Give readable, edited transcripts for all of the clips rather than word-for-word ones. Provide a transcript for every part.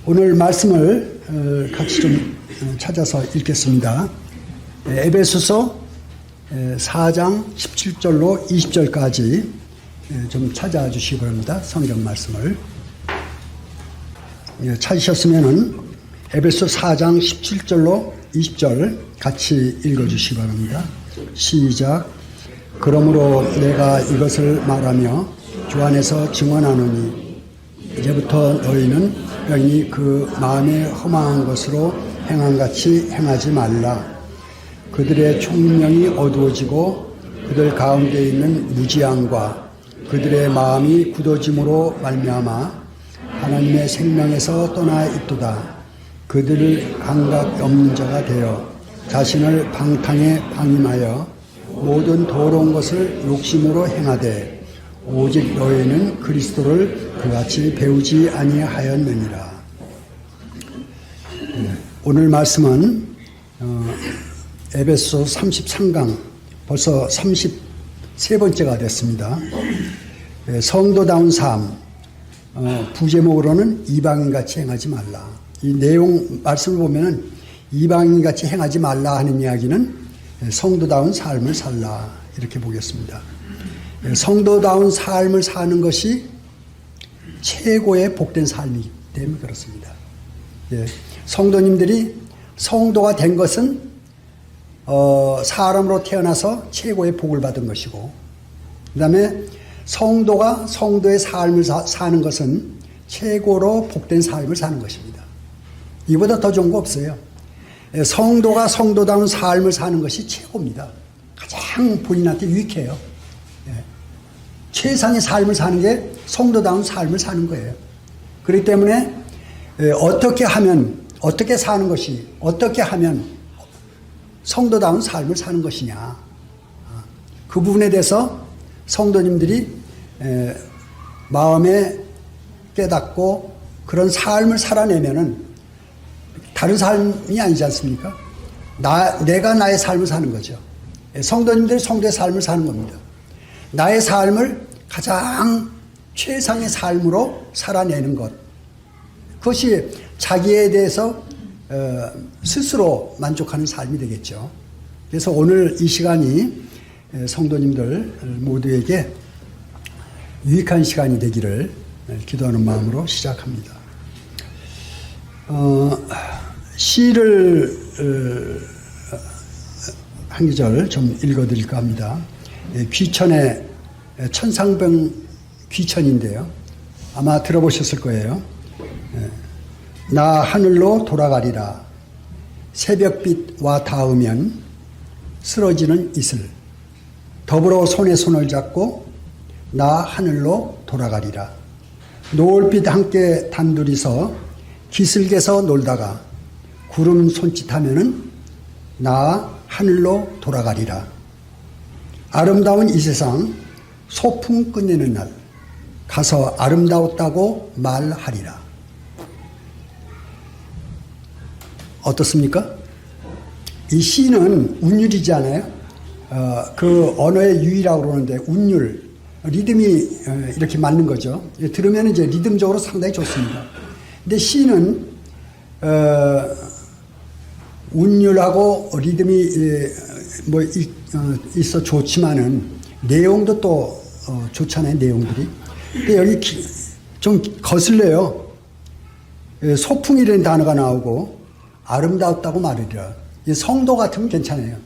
오늘 말씀을 같이 좀 찾아서 읽겠습니다. 에베소서 4장 17절로 20절까지 좀 찾아주시기 바랍니다. 성경 말씀을. 찾으셨으면은 에베소 4장 17절로 20절 같이 읽어주시기 바랍니다. 시작. 그러므로 내가 이것을 말하며 주 안에서 증언하노니 이제부터 너희는 영이 그 마음에 허망한 것으로 행함같이 행하지 말라. 그들의 총명이 어두워지고 그들 가운데 있는 무지함과 그들의 마음이 굳어짐으로 말미암아 하나님의 생명에서 떠나 있도다. 그들을 감각 없는 자가 되어 자신을 방탕에 방임하여 모든 더러운 것을 욕심으로 행하되 오직 너희는 그리스도를 그같이 배우지 아니하였느니라. 오늘 말씀은 에베소 33강 벌써 33번째가 됐습니다. 성도다운 삶, 부제목으로는 이방인같이 행하지 말라. 이 내용 말씀을 보면은 이방인같이 행하지 말라 하는 이야기는 성도다운 삶을 살라 이렇게 보겠습니다. 성도다운 삶을 사는 것이 최고의 복된 삶이기 때문에 그렇습니다. 성도님들이 성도가 된 것은 사람으로 태어나서 최고의 복을 받은 것이고, 그 다음에 성도가 성도의 삶을 사는 것은 최고로 복된 삶을 사는 것입니다. 이보다 더 좋은 거 없어요. 성도가 성도다운 삶을 사는 것이 최고입니다. 가장 본인한테 유익해요. 최상의 삶을 사는 게 성도다운 삶을 사는 거예요. 그렇기 때문에 어떻게 사는 것이, 어떻게 하면 성도다운 삶을 사는 것이냐, 그 부분에 대해서 성도님들이 마음에 깨닫고 그런 삶을 살아내면은 다른 삶이 아니지 않습니까? 내가 나의 삶을 사는 거죠. 성도님들이 성도의 삶을 사는 겁니다. 나의 삶을 가장 최상의 삶으로 살아내는 것. 그것이 자기에 대해서 스스로 만족하는 삶이 되겠죠. 그래서 오늘 이 시간이 성도님들 모두에게 유익한 시간이 되기를 기도하는 마음으로 시작합니다. 시를 한 구절 좀 읽어드릴까 합니다. 귀천의 천상병 귀천인데요. 아마 들어보셨을 거예요. 나 하늘로 돌아가리라. 새벽빛과 닿으면 쓰러지는 이슬. 더불어 손에 손을 잡고 나 하늘로 돌아가리라. 노을빛 함께 단둘이서 기슭에서 놀다가 구름 손짓하면은 나 하늘로 돌아가리라. 아름다운 이 세상 소풍 끝내는 날 가서 아름다웠다고 말하리라. 어떻습니까? 이 시는 운율이잖아요. 그 언어의 유의라고 그러는데 운율, 리듬이 이렇게 맞는 거죠. 들으면 이제 리듬적으로 상당히 좋습니다. 근데 시는 운율하고 리듬이 있어 좋지만은 내용도 또 좋잖아요. 내용들이. 근데 여기 좀 거슬려요. 소풍이라는 단어가 나오고 아름다웠다고 말이라. 성도 같으면 괜찮아요.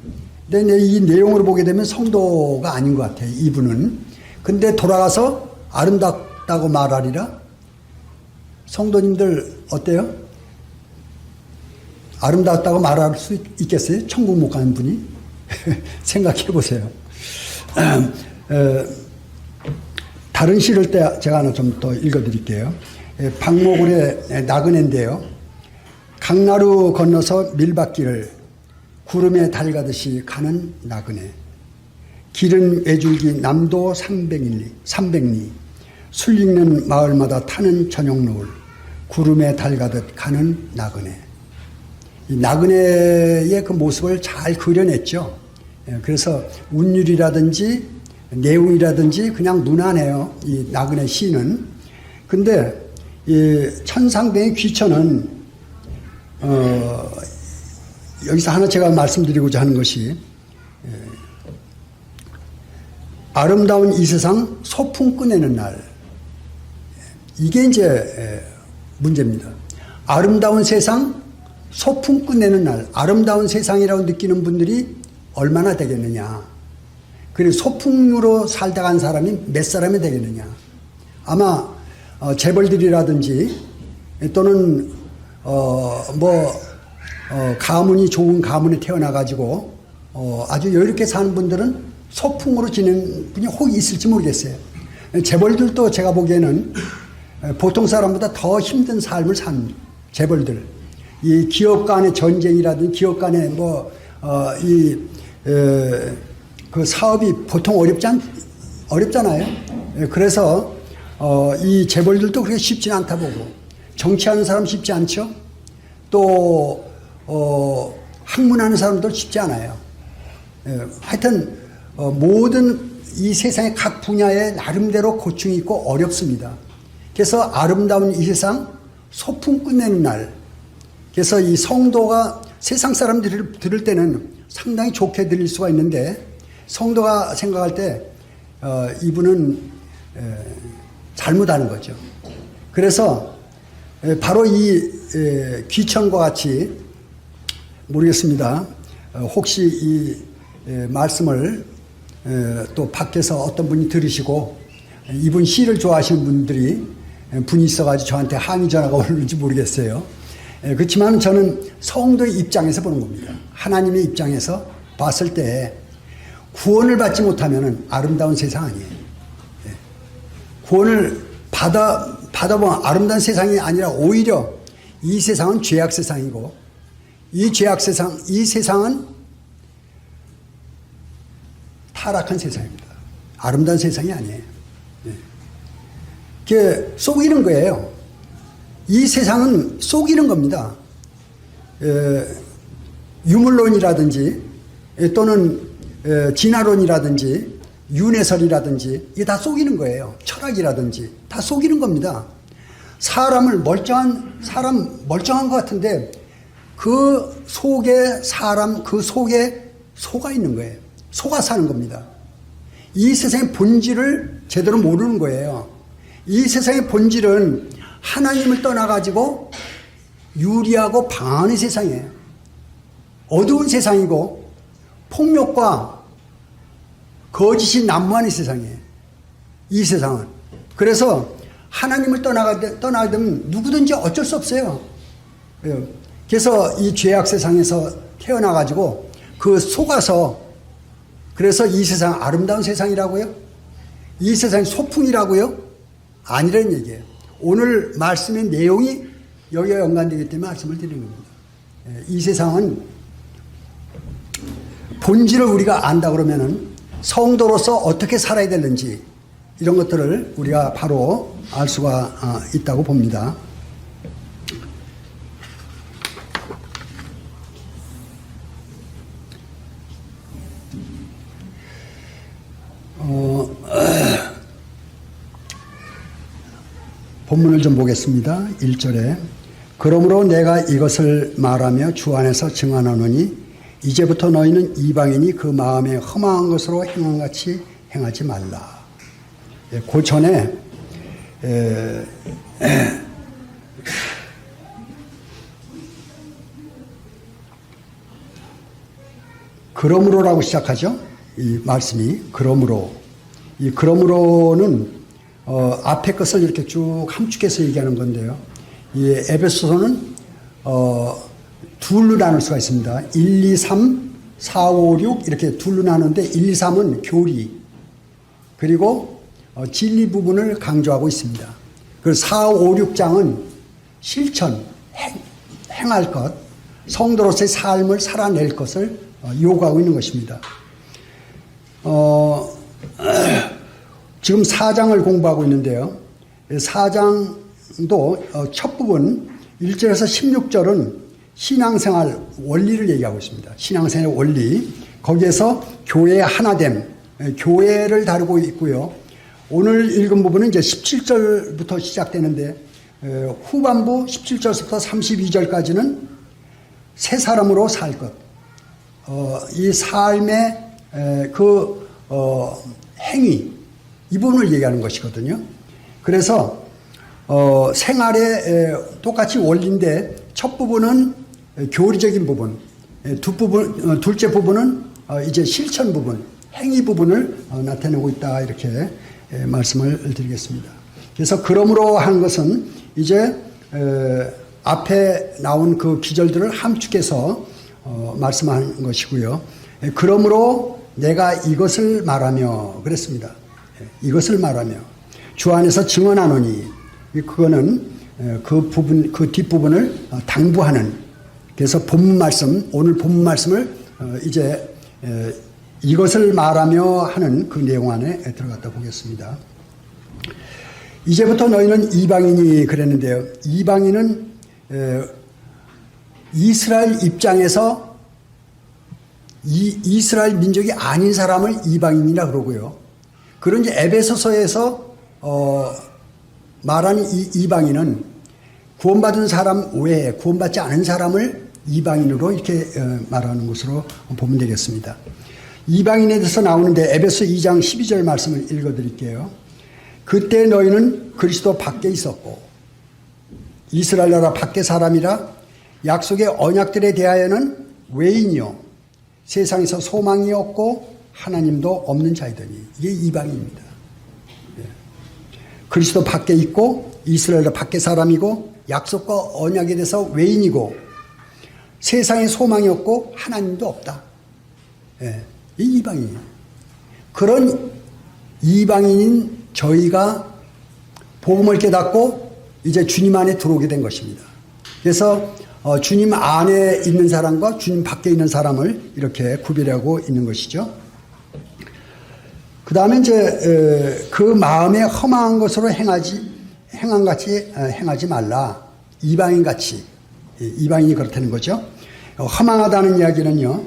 근데 이 내용으로 보게 되면 성도가 아닌 것 같아요. 이분은. 근데 돌아가서 아름답다고 말하리라. 성도님들 어때요? 아름다웠다고 말할 수 있겠어요? 천국 못 가는 분이? 생각해 보세요. 다른 시를 때 제가 하나 좀 더 읽어드릴게요. 박모굴의 나그네인데요. 강나루 건너서 밀밭길을 구름에 달가듯이 가는 나그네. 길은 외줄기 남도 300리. 술 익는 마을마다 타는 저녁 노을. 구름에 달가듯 가는 나그네. 이 나그네의 그 모습을 잘 그려냈죠. 그래서 운율이라든지 내용이라든지 그냥 무난해요. 이 나그네 시는. 근데 이 천상병의 귀천은 여기서 하나 제가 말씀드리고자 하는 것이 아름다운 이 세상 소풍 끝내는 날, 이게 이제 문제입니다. 아름다운 세상 소풍 끝내는 날, 아름다운 세상이라고 느끼는 분들이 얼마나 되겠느냐. 그리고 소풍으로 살다 간 사람이 몇 사람이 되겠느냐. 아마 재벌들이라든지 또는 가문이 좋은 가문에 태어나가지고 아주 여유롭게 사는 분들은 소풍으로 지내는 분이 혹 있을지 모르겠어요. 재벌들도 제가 보기에는 보통 사람보다 더 힘든 삶을 산 재벌들. 이 기업 간의 전쟁이라든지 기업 간의 그 사업이 보통 어렵잖아요. 그래서 이 재벌들도 그렇게 쉽지는 않다 보고, 정치하는 사람 쉽지 않죠. 또 학문하는 사람도 쉽지 않아요. 하여튼 모든 이 세상의 각 분야에 나름대로 고충이 있고 어렵습니다. 그래서 아름다운 이 세상 소풍 끝내는 날. 그래서 이 성도가 세상 사람들이 들을 때는 상당히 좋게 들릴 수가 있는데, 성도가 생각할 때 이분은 잘못하는 거죠. 그래서 바로 이 귀천과 같이, 모르겠습니다. 혹시 이 말씀을 또 밖에서 어떤 분이 들으시고 이분 시를 좋아하시는 분이 있어가지고 저한테 항의 전화가 오는지 모르겠어요. 그렇지만 저는 성도의 입장에서 보는 겁니다. 하나님의 입장에서 봤을 때 구원을 받지 못하면 아름다운 세상 아니에요. 구원을 받아보면 아름다운 세상이 아니라 오히려 이 세상은 죄악 세상이고, 이 세상은 타락한 세상입니다. 아름다운 세상이 아니에요. 그게 속이는 거예요. 이 세상은 속이는 겁니다. 유물론이라든지 또는 진화론이라든지 윤회설이라든지 이게 다 속이는 거예요. 철학이라든지 다 속이는 겁니다. 사람 멀쩡한 것 같은데 그 속에 속아 있는 거예요. 속아 사는 겁니다. 이 세상의 본질을 제대로 모르는 거예요. 이 세상의 본질은 하나님을 떠나가지고 유리하고 방황하는 세상이에요. 어두운 세상이고 폭력과 거짓이 난무하는 세상이에요. 이 세상은. 그래서 하나님을 떠나가면 누구든지 어쩔 수 없어요. 그래서 이 죄악 세상에서 태어나가지고 그 속아서, 그래서 이 세상 아름다운 세상이라고요? 이 세상이 소풍이라고요? 아니라는 얘기예요. 오늘 말씀의 내용이 여기와 연관되기 때문에 말씀을 드리는 겁니다. 이 세상은 본질을 우리가 안다 그러면은 성도로서 어떻게 살아야 되는지 이런 것들을 우리가 바로 알 수가 있다고 봅니다. 본문을 좀 보겠습니다. 1절에 그러므로 내가 이것을 말하며 주 안에서 증언하노니 이제부터 너희는 이방인이 그 마음에 험한 것으로 행한 같이 행하지 말라. 그 전에 그러므로라고 시작하죠. 이 말씀이 그러므로. 이 그러므로는 앞에 것을 이렇게 쭉 함축해서 얘기하는 건데요. 이 에베소서는 둘로 나눌 수가 있습니다. 1, 2, 3, 4, 5, 6 이렇게 둘로 나누는데 1, 2, 3은 교리 그리고 진리 부분을 강조하고 있습니다. 그리고 4, 5, 6장은 실천, 행할 것, 성도로서의 삶을 살아낼 것을 요구하고 있는 것입니다. 지금 4장을 공부하고 있는데요. 4장도 첫 부분 1절에서 16절은 신앙생활 원리를 얘기하고 있습니다. 신앙생활 원리. 거기에서 교회의 하나됨, 교회를 다루고 있고요. 오늘 읽은 부분은 이제 17절부터 시작되는데 후반부 17절부터 32절까지는 새 사람으로 살 것. 이 삶의 행위, 이 부분을 얘기하는 것이거든요. 그래서 생활에 똑같이 원리인데 첫 부분은 교리적인 부분, 둘째 부분은 이제 실천 부분, 행위 부분을 나타내고 있다 이렇게 말씀을 드리겠습니다. 그래서 그러므로 하는 것은 이제 앞에 나온 그 기절들을 함축해서 말씀하는 것이고요. 그러므로 내가 이것을 말하며 그랬습니다. 이것을 말하며 주 안에서 증언하노니 그거는 그 부분 그 뒷부분을 당부하는 그래서 본문 말씀 오늘 본문 말씀을 이제 이것을 말하며 하는 그 내용 안에 들어갔다 보겠습니다. 이제부터 너희는 이방인이 그랬는데요. 이방인은 이스라엘 입장에서 이스라엘 민족이 아닌 사람을 이방인이라 그러고요. 그런 이제 에베소서에서 말하는 이방인은 구원받은 사람 외에 구원받지 않은 사람을 이방인으로 이렇게 말하는 것으로 보면 되겠습니다. 이방인에 대해서 나오는데 에베소 2장 12절 말씀을 읽어드릴게요. 그때 너희는 그리스도 밖에 있었고 이스라엘 나라 밖에 사람이라 약속의 언약들에 대하여는 외인이요 세상에서 소망이 없고 하나님도 없는 자이더니 이게 이방인입니다. 그리스도 밖에 있고 이스라엘 나라 밖에 사람이고 약속과 언약에 대해서 외인이고 세상에 소망이 없고 하나님도 없다. 이 이방인이에요. 그런 이방인인 저희가 복음을 깨닫고 이제 주님 안에 들어오게 된 것입니다. 그래서 주님 안에 있는 사람과 주님 밖에 있는 사람을 이렇게 구별하고 있는 것이죠. 그 다음에 이제 그 마음에 험한 것으로 행하지 말라. 이방인같이. 이방인이 그렇다는 거죠. 허망하다는 이야기는요.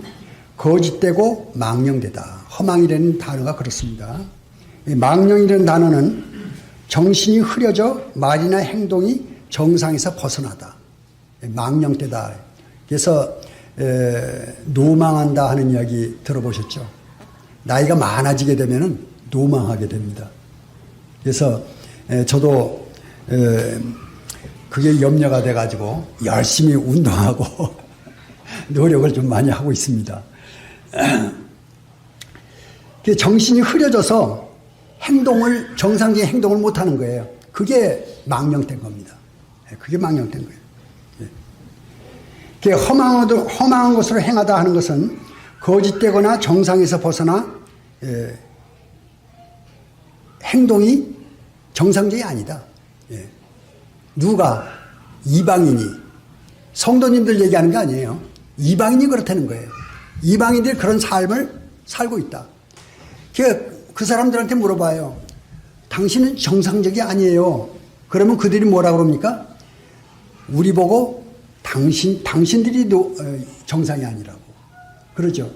거짓되고 망령되다. 허망이라는 단어가 그렇습니다. 망령이라는 단어는 정신이 흐려져 말이나 행동이 정상에서 벗어나다. 망령되다. 그래서 노망한다 하는 이야기 들어보셨죠? 나이가 많아지게 되면 노망하게 됩니다. 그래서 저도 그게 염려가 돼가지고 열심히 운동하고 노력을 좀 많이 하고 있습니다. 정신이 흐려져서 정상적인 행동을 못하는 거예요. 그게 망령된 겁니다. 그게 망령된 거예요. 허망한 것으로 행하다 하는 것은 거짓되거나 정상에서 벗어나 행동이 정상적이 아니다. 누가? 이방인이. 성도님들 얘기하는 게 아니에요. 이방인이 그렇다는 거예요. 이방인들이 그런 삶을 살고 있다. 그 사람들한테 물어봐요. 당신은 정상적이 아니에요. 그러면 그들이 뭐라 그럽니까? 우리 보고 당신들이 정상이 아니라고. 그러죠.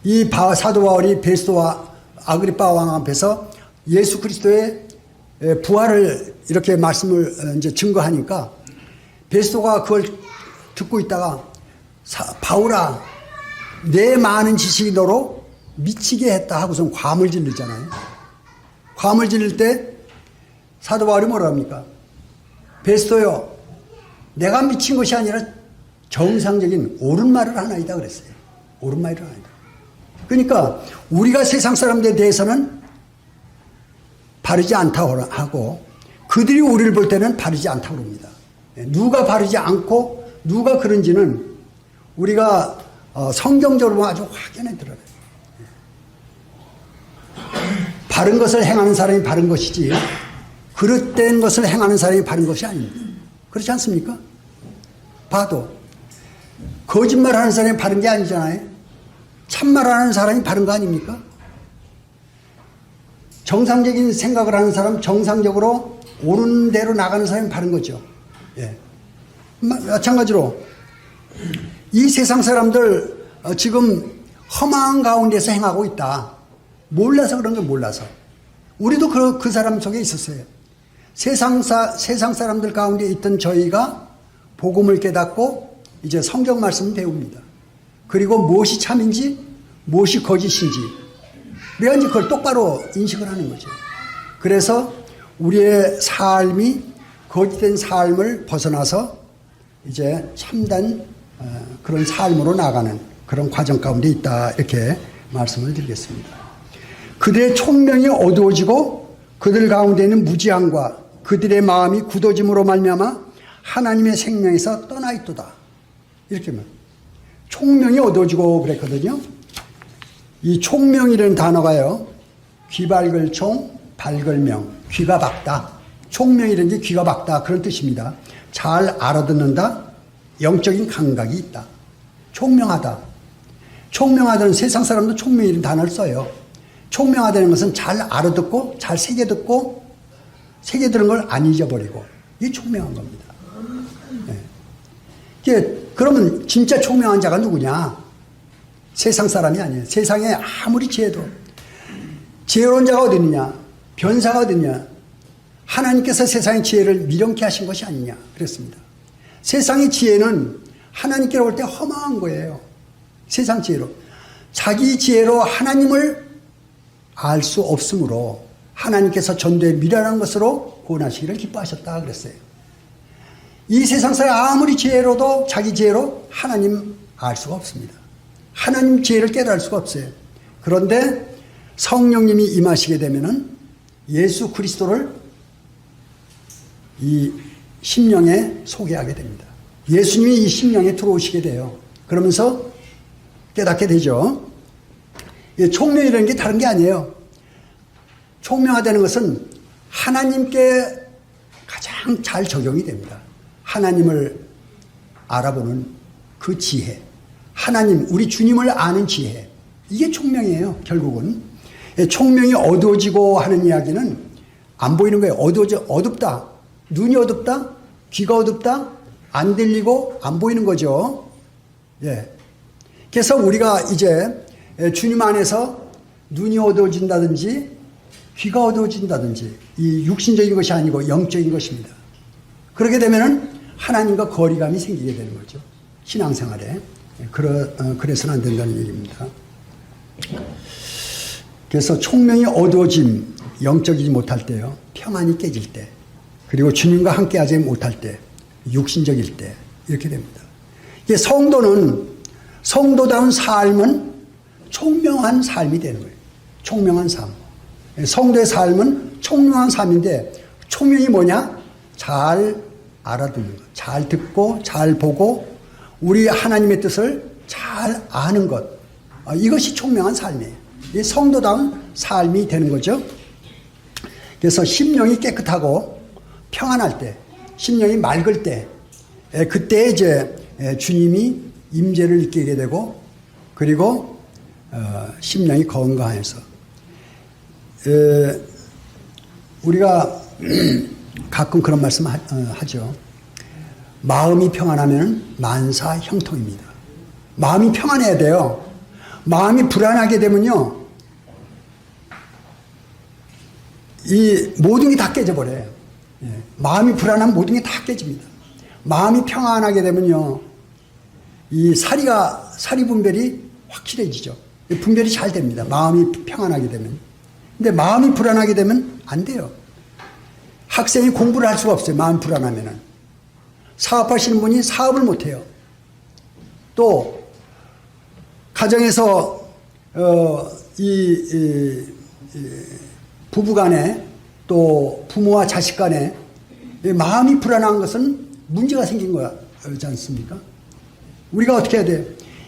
이 사도 바울이 베스도와 아그리파 왕 앞에서 예수 그리스도의 부활을 이렇게 말씀을 이제 증거하니까 베스도가 그걸 듣고 있다가 바울아, 내 많은 지식이 너로 미치게 했다 하고선 과물 질르잖아요. 과물 질릴 때 사도 바울이 뭐라 합니까? 베스도요, 내가 미친 것이 아니라 정상적인 옳은 말을 하나이다 그랬어요. 옳은 말을 하나이다. 그러니까 우리가 세상 사람들에 대해서는 바르지 않다고 하고 그들이 우리를 볼 때는 바르지 않다고 합니다. 누가 바르지 않고 누가 그런지는 우리가 성경적으로 아주 확연히 드러나요. 바른 것을 행하는 사람이 바른 것이지 그릇된 것을 행하는 사람이 바른 것이 아닙니다. 그렇지 않습니까? 봐도 거짓말하는 사람이 바른 게 아니잖아요. 참말하는 사람이 바른 거 아닙니까? 정상적인 생각을 하는 사람, 정상적으로 옳은 대로 나가는 사람이 바른 거죠. 예. 마찬가지로 이 세상 사람들 지금 험한 가운데서 행하고 있다. 몰라서 그런 거 몰라서. 우리도 그 사람 속에 있었어요. 세상 사람들 가운데 있던 저희가 복음을 깨닫고 이제 성경 말씀을 배웁니다. 그리고 무엇이 참인지 무엇이 거짓인지 우리가 이제 그걸 똑바로 인식을 하는 거죠. 그래서 우리의 삶이 거짓된 삶을 벗어나서 이제 참된 그런 삶으로 나가는 그런 과정 가운데 있다, 이렇게 말씀을 드리겠습니다. 그들의 총명이 어두워지고 그들 가운데 있는 무지함과 그들의 마음이 굳어짐으로 말미암아 하나님의 생명에서 떠나 있도다. 이렇게 말. 총명이 어두워지고 그랬거든요. 이 총명이라는 단어가요, 귀 밝을 총, 밝을 명, 귀가 밝다. 총명이라는 게 귀가 밝다, 그런 뜻입니다. 잘 알아듣는다, 영적인 감각이 있다. 총명하다. 총명하다는, 세상 사람도 총명이라는 단어를 써요. 총명하다는 것은 잘 알아듣고 잘 새겨듣고 새겨들은 걸 안 잊어버리고, 이게 총명한 겁니다. 네. 그러면 진짜 총명한 자가 누구냐? 세상 사람이 아니에요. 세상에 아무리 지혜로운 자가 어디 있느냐? 변사가 어디 있느냐? 하나님께서 세상의 지혜를 미련케 하신 것이 아니냐 그랬습니다. 세상의 지혜는 하나님께로 올 때 허망한 거예요. 세상 지혜로. 자기 지혜로 하나님을 알 수 없으므로 하나님께서 전도에 미련한 것으로 구원하시기를 기뻐하셨다 그랬어요. 이 세상 사람 아무리 지혜로도 자기 지혜로 하나님 알 수가 없습니다. 하나님 지혜를 깨달을 수가 없어요. 그런데 성령님이 임하시게 되면은 예수 그리스도를 이 심령에 소개하게 됩니다. 예수님이 이 심령에 들어오시게 돼요. 그러면서 깨닫게 되죠. 총명이라는 게 다른 게 아니에요. 총명하다는 것은 하나님께 가장 잘 적용이 됩니다. 하나님을 알아보는 그 지혜, 하나님, 우리 주님을 아는 지혜, 이게 총명이에요. 결국은 총명이 어두워지고 하는 이야기는 안 보이는 거예요. 어둡다, 눈이 어둡다, 귀가 어둡다, 안 들리고 안 보이는 거죠. 예. 그래서 우리가 이제 주님 안에서 눈이 어두워진다든지 귀가 어두워진다든지 이 육신적인 것이 아니고 영적인 것입니다. 그렇게 되면은 하나님과 거리감이 생기게 되는 거죠. 신앙생활에. 그래서는 안 된다는 얘기입니다. 그래서 총명이 어두워짐, 영적이지 못할 때요, 평안이 깨질 때, 그리고 주님과 함께 하지 못할 때, 육신적일 때, 이렇게 됩니다. 이게 성도다운 삶은 총명한 삶이 되는 거예요. 총명한 삶. 성도의 삶은 총명한 삶인데, 총명이 뭐냐? 잘 알아듣는 것, 잘 듣고, 잘 보고, 우리 하나님의 뜻을 잘 아는 것. 이것이 총명한 삶이에요. 이 성도다운 삶이 되는 거죠. 그래서 심령이 깨끗하고 평안할 때, 심령이 맑을 때, 그때 이제 주님이 임재를 느끼게 되고, 그리고 심령이 건강해서 우리가 가끔 그런 말씀 하죠. 마음이 평안하면 만사 형통입니다. 마음이 평안해야 돼요. 마음이 불안하게 되면요, 이 모든 게 다 깨져버려요. 마음이 불안하면 모든 게 다 깨집니다. 마음이 평안하게 되면요, 이 사리 분별이 확실해지죠. 분별이 잘 됩니다. 마음이 평안하게 되면. 근데 마음이 불안하게 되면 안 돼요. 학생이 공부를 할 수가 없어요. 마음 불안하면은. 사업하시는 분이 사업을 못 해요. 또 가정에서 부부 간에 또 부모와 자식 간에 마음이 불안한 것은 문제가 생긴 거지 않습니까? 우리가 어떻게 해야 돼요?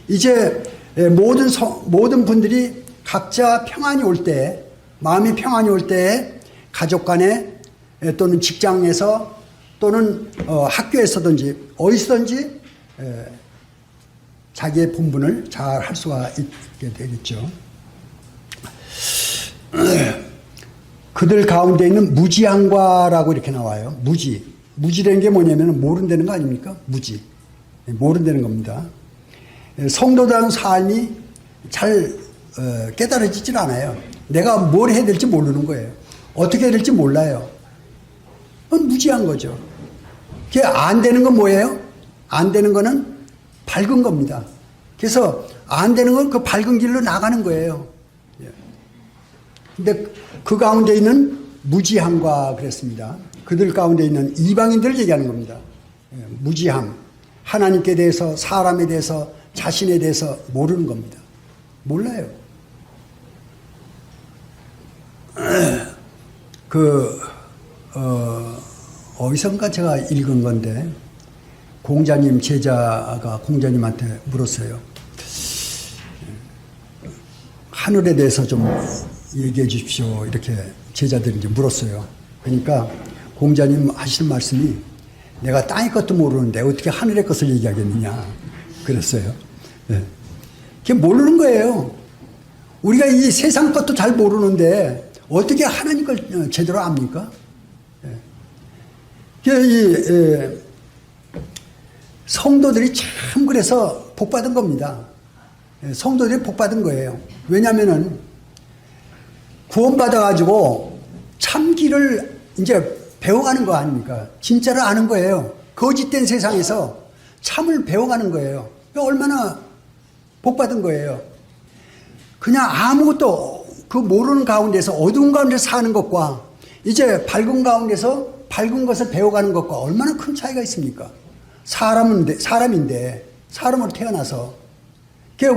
이제 모든 분들이 각자 평안이 올 때, 마음이 평안이 올 때 가족 간에 또는 직장에서 또는 학교에서든지 어디서든지 자기의 본분을 잘 할 수가 있게 되겠죠. 그들 가운데 있는 무지함과라고 이렇게 나와요. 무지라는 게 뭐냐면 모른다는 거 아닙니까? 무지. 모른다는 겁니다. 성도다운 삶이 잘 깨달아지질 않아요. 내가 뭘 해야 될지 모르는 거예요. 어떻게 해야 될지 몰라요. 그건 무지한 거죠. 그게 안 되는 건 뭐예요? 안 되는 거는 밝은 겁니다. 그래서 안 되는 건 그 밝은 길로 나가는 거예요. 근데 그 가운데 있는 무지함과 그랬습니다. 그들 가운데 있는 이방인들을 얘기하는 겁니다. 무지함. 하나님께 대해서, 사람에 대해서, 자신에 대해서 모르는 겁니다. 몰라요. 어디선가 제가 읽은 건데, 공자님 제자가 공자님한테 물었어요. 하늘에 대해서 좀 얘기해 주십시오. 이렇게 제자들이 이제 물었어요. 그러니까 공자님 하시는 말씀이 내가 땅의 것도 모르는데 어떻게 하늘의 것을 얘기하겠느냐. 그랬어요. 네. 그게 모르는 거예요. 우리가 이 세상 것도 잘 모르는데 어떻게 하나님 걸 제대로 압니까? 네. 성도들이 참 그래서 복받은 겁니다. 성도들이 복받은 거예요. 왜냐면은 구원받아가지고 참 길을 이제 배워가는 거 아닙니까? 진짜를 아는 거예요. 거짓된 세상에서 참을 배워가는 거예요. 얼마나 복받은 거예요. 그냥 아무것도 그 모르는 가운데서 어두운 가운데서 사는 것과 이제 밝은 가운데서 밝은 것을 배워가는 것과 얼마나 큰 차이가 있습니까? 사람인데 사람으로 태어나서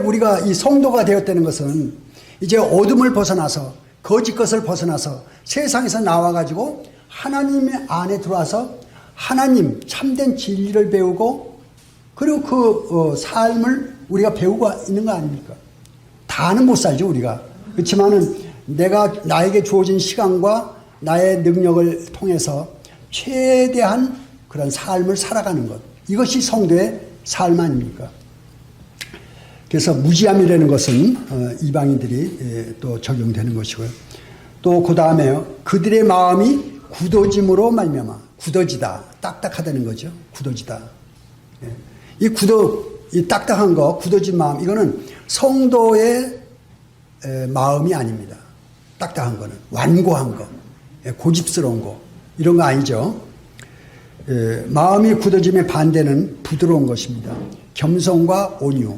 우리가 이 성도가 되었다는 것은 이제 어둠을 벗어나서 거짓 것을 벗어나서 세상에서 나와가지고 하나님의 안에 들어와서 하나님 참된 진리를 배우고 그리고 그 삶을 우리가 배우고 있는 거 아닙니까? 다는 못 살죠 우리가. 그렇지만은 나에게 주어진 시간과 나의 능력을 통해서 최대한 그런 삶을 살아가는 것, 이것이 성도의 삶 아닙니까? 그래서 무지함이라는 것은 이방인들이 또 적용되는 것이고요. 또 그 다음에요. 그들의 마음이 굳어짐으로 말미암아. 굳어지다. 딱딱하다는 거죠. 굳어지다. 이 딱딱한 거, 굳어진 마음, 이거는 성도의 마음이 아닙니다. 딱딱한 거는. 완고한 거. 고집스러운 거. 이런 거 아니죠. 마음이 굳어짐의 반대는 부드러운 것입니다. 겸손과 온유.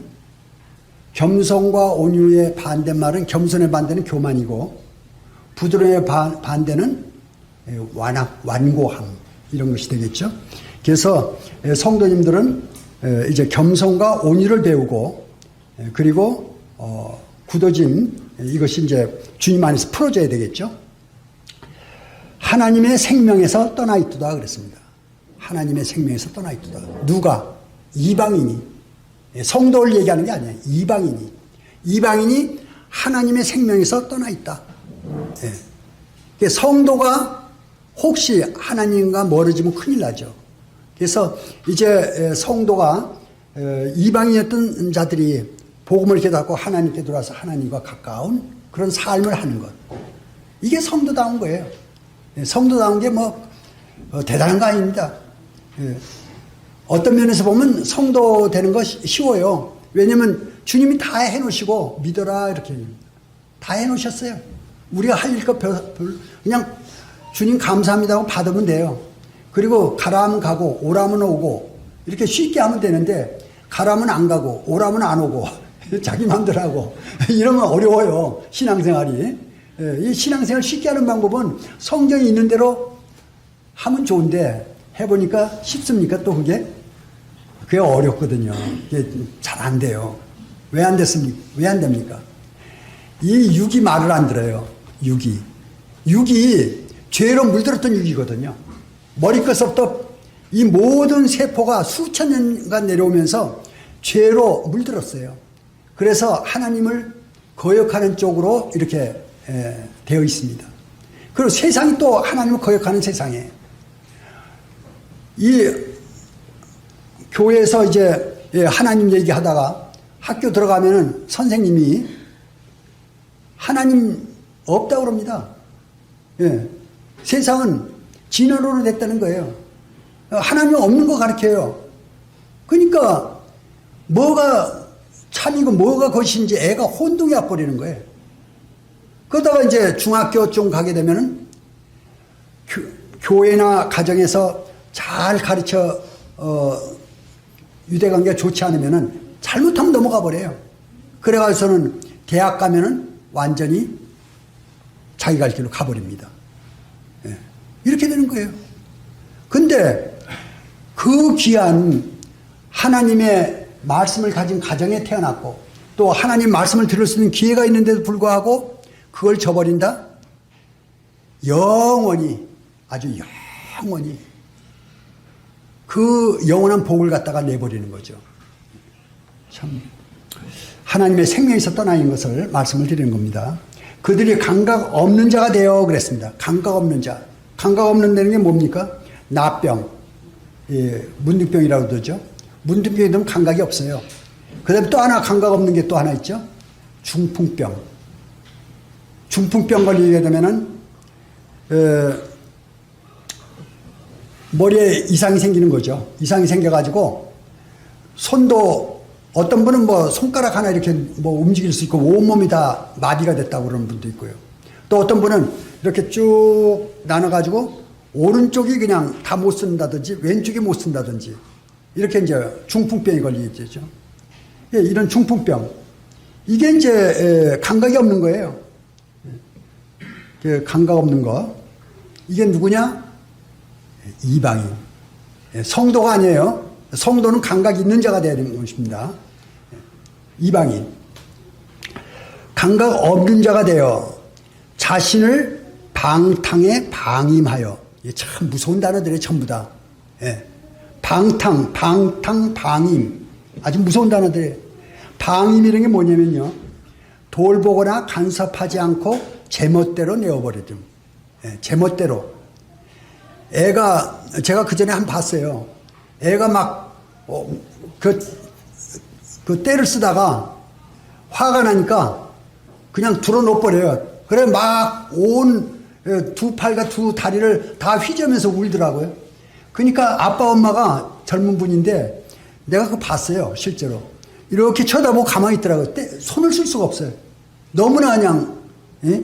겸손과 온유의 반대말은 겸손의 반대는 교만이고 부드러움의 반대는 완고함 이런 것이 되겠죠. 그래서 성도님들은 이제 겸손과 온유를 배우고 그리고 굳어짐 이것이 이제 주님 안에서 풀어져야 되겠죠. 하나님의 생명에서 떠나 있도다 그랬습니다. 하나님의 생명에서 떠나 있도다. 누가? 이방인이. 성도를 얘기하는 게 아니에요. 이방인이 하나님의 생명에서 떠나 있다. 예. 성도가 혹시 하나님과 멀어지면 큰일 나죠. 그래서 이제 성도가 이방인이었던 자들이 복음을 깨닫고 하나님께 들어와서 하나님과 가까운 그런 삶을 하는 것. 이게 성도다운 거예요. 성도다운 게 대단한 거 아닙니다. 예. 어떤 면에서 보면 성도 되는 거 쉬워요. 왜냐면 주님이 다 해놓으시고 믿어라 이렇게 다 해놓으셨어요. 우리가 할 일 거 그냥 주님 감사합니다 하고 받으면 돼요. 그리고 가라면 가고 오라면 오고 이렇게 쉽게 하면 되는데 가라면 안 가고 오라면 안 오고 자기 마음대로 하고 이러면 어려워요. 신앙생활이. 이 신앙생활 쉽게 하는 방법은 성경이 있는 대로 하면 좋은데 해보니까 쉽습니까? 또 그게 어렵거든요. 그게 잘 안 돼요. 왜 안 됐습니까? 왜 안 됩니까? 이 육이 말을 안 들어요. 육이 죄로 물들었던 육이거든요. 머리끝부터 이 모든 세포가 수천 년간 내려오면서 죄로 물들었어요. 그래서 하나님을 거역하는 쪽으로 이렇게 되어 있습니다. 그리고 세상이 또 하나님을 거역하는 세상이에요. 이 교회에서 이제 하나님 얘기하다가 학교 들어가면은 선생님이 하나님 없다고 그럽니다. 예. 세상은 진화론으로 됐다는 거예요. 하나님 없는 거 가르쳐요. 그러니까 뭐가 참이고 뭐가 거짓인지 애가 혼동이 와버리는 거예요. 그러다가 이제 중학교쯤 가게 되면은 교회나 가정에서 잘 가르쳐 유대관계가 좋지 않으면은 잘못하면 넘어가 버려요. 그래가지고서는 대학 가면은 완전히 자기 갈 길로 가버립니다. 예. 이렇게 되는 거예요. 근데 그 귀한 하나님의 말씀을 가진 가정에 태어났고 또 하나님 말씀을 들을 수 있는 기회가 있는데도 불구하고 그걸 저버린다? 영원히, 아주 영원히 그 영원한 복을 갖다가 내버리는 거죠. 참 하나님의 생명에서 떠나 있는 것을 말씀을 드리는 겁니다. 그들이 감각 없는 자가 되어 그랬습니다. 감각 없는 자. 감각 없는 데는 게 뭡니까? 나병, 예, 문득병이라고 그러죠. 문득병이 되면 감각이 없어요. 그 다음에 또 하나 감각 없는 게 또 하나 있죠. 중풍병. 중풍병 걸리게 되면은 머리에 이상이 생기는 거죠. 이상이 생겨가지고 손도 어떤 분은 뭐 손가락 하나 이렇게 뭐 움직일 수 있고 온몸이 다 마비가 됐다고 그러는 분도 있고요. 또 어떤 분은 이렇게 쭉 나눠가지고 오른쪽이 그냥 다 못 쓴다든지 왼쪽이 못 쓴다든지 이렇게 이제 중풍병이 걸리게 되죠. 예, 이런 중풍병. 이게 이제 감각이 없는 거예요. 감각 없는 거. 이게 누구냐? 이방인. 성도가 아니에요. 성도는 감각이 있는 자가 되어야 되는 것입니다. 이방인. 감각 없는 자가 되어 자신을 방탕에 방임하여. 이게 참 무서운 단어들이 전부 다. 예. 방탕, 방임. 아주 무서운 단어들이. 방임이라는 게 뭐냐면요. 돌보거나 간섭하지 않고 제멋대로 내어버리죠. 예, 제멋대로. 애가, 제가 그 전에 한번 봤어요. 애가 막, 그 때를 쓰다가 화가 나니까 그냥 들어놓버려요. 그래 막 온 두 팔과 두 다리를 다 휘저으면서 울더라고요. 그러니까 아빠 엄마가 젊은 분인데 내가 그거 봤어요. 실제로. 이렇게 쳐다보고 가만히 있더라고요. 손을 쓸 수가 없어요. 너무나 그냥, 예?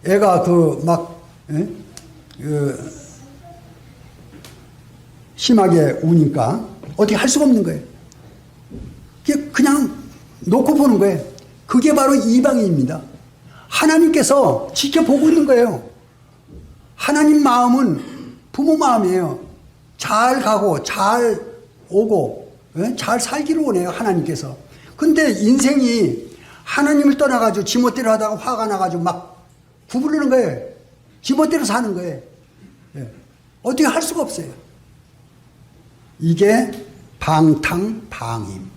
애가 예? 심하게 우니까 어떻게 할 수가 없는 거예요. 그냥 놓고 보는 거예요. 그게 바로 이방인입니다. 하나님께서 지켜보고 있는 거예요. 하나님 마음은 부모 마음이에요. 잘 가고 잘 오고 잘 살기를 원해요. 하나님께서. 근데 인생이 하나님을 떠나가지고 지멋대로 하다가 화가 나가지고 막 구부르는 거예요. 지멋대로 사는 거예요. 어떻게 할 수가 없어요. 이게 방탕, 방임.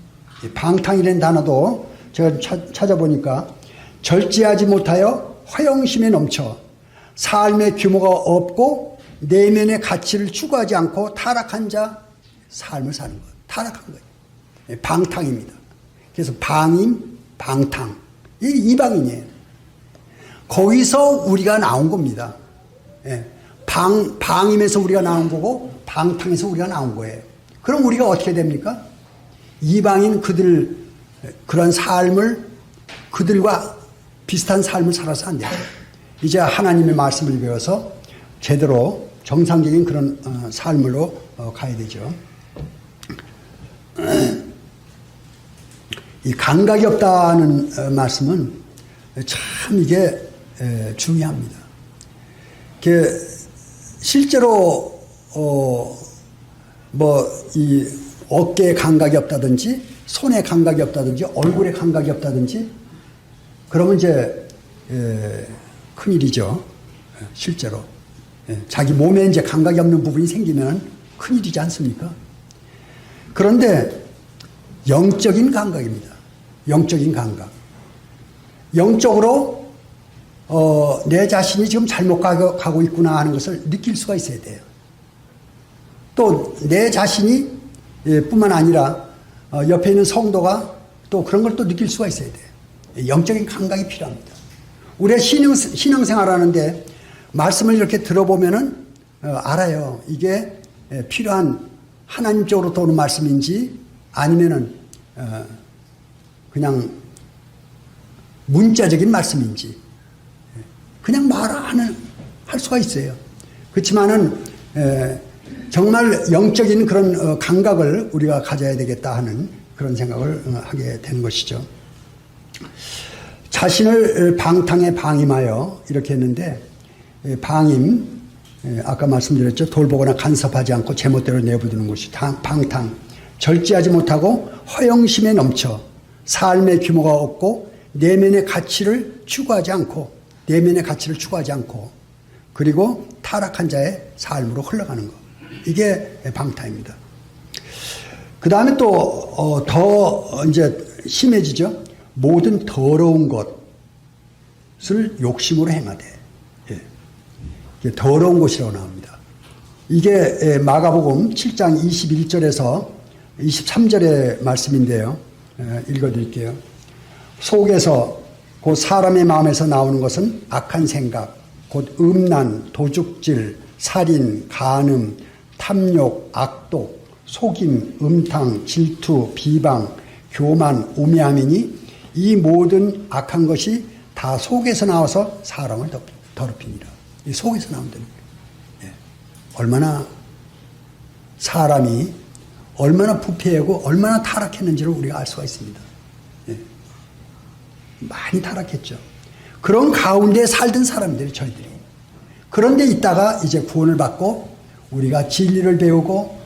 방탕이라는 단어도 제가 찾아보니까 절제하지 못하여 허영심에 넘쳐 삶의 규모가 없고 내면의 가치를 추구하지 않고 타락한 자 삶을 사는 거예요. 타락한 거예요. 방탕입니다. 그래서 방임, 방탕. 이 이방인이에요. 거기서 우리가 나온 겁니다. 방임에서 우리가 나온 거고 방탕에서 우리가 나온 거예요. 그럼 우리가 어떻게 됩니까? 이방인 그런 삶을 그들과 비슷한 삶을 살아서 안 돼요. 이제 하나님의 말씀을 배워서 제대로 정상적인 그런 삶으로 가야 되죠. 이 감각이 없다는 말씀은 참 이게 중요합니다. 실제로 이 어깨에 감각이 없다든지 손에 감각이 없다든지 얼굴에 감각이 없다든지 그러면 이제 큰일이죠. 실제로. 자기 몸에 이제 감각이 없는 부분이 생기면 큰일이지 않습니까? 그런데 영적인 감각입니다. 영적인 감각. 영적으로 내 자신이 지금 잘못 가고 있구나 하는 것을 느낄 수가 있어야 돼요. 또 내 자신이 뿐만 아니라 옆에 있는 성도가 또 그런 걸 또 느낄 수가 있어야 돼요. 영적인 감각이 필요합니다. 우리가 신앙생활 하는데 말씀을 이렇게 들어보면은 알아요. 이게 필요한 하나님 쪽으로 오는 말씀인지 아니면은 그냥 문자적인 말씀인지 그냥 할 수가 있어요. 그렇지만은 정말 영적인 그런 감각을 우리가 가져야 되겠다 하는 그런 생각을 하게 되는 것이죠. 자신을 방탕에 방임하여 이렇게 했는데, 방임, 아까 말씀드렸죠. 돌보거나 간섭하지 않고 제멋대로 내버두는 것이 방탕. 절제하지 못하고 허영심에 넘쳐 삶의 규모가 없고 내면의 가치를 추구하지 않고 그리고 타락한 자의 삶으로 흘러가는 것. 이게 방탕입니다. 그 다음에 또 더 이제 심해지죠. 모든 더러운 것을 욕심으로 행하되. 이게 더러운 것이라고 나옵니다. 이게 마가복음 7장 21절에서 23절의 말씀인데요. 읽어드릴게요. 속에서 곧 사람의 마음에서 나오는 것은 악한 생각, 곧 음란, 도둑질, 살인, 간음, 탐욕, 악독, 속임, 음탕, 질투, 비방, 교만, 우매함이니 이 모든 악한 것이 다 속에서 나와서 사람을 더럽히니라. 이 속에서 나온다는 거예요. 얼마나 사람이 얼마나 부패하고 얼마나 타락했는지를 우리가 알 수가 있습니다. 많이 타락했죠. 그런 가운데 살던 사람들이 저희들이. 그런데 있다가 이제 구원을 받고 우리가 진리를 배우고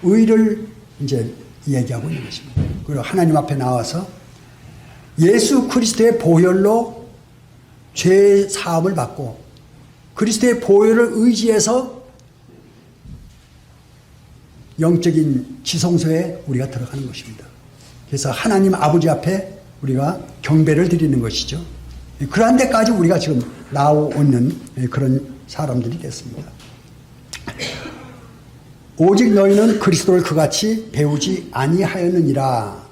의를 이제 얘기하고 있는 것입니다. 그리고 하나님 앞에 나와서 예수 그리스도의 보혈로 죄 사함을 받고 그리스도의 보혈을 의지해서 영적인 지성소에 우리가 들어가는 것입니다. 그래서 하나님 아버지 앞에 우리가 경배를 드리는 것이죠. 그러한 데까지 우리가 지금 나오는 그런 사람들이 됐습니다. 오직 너희는 그리스도를 그같이 배우지 아니하였느니라.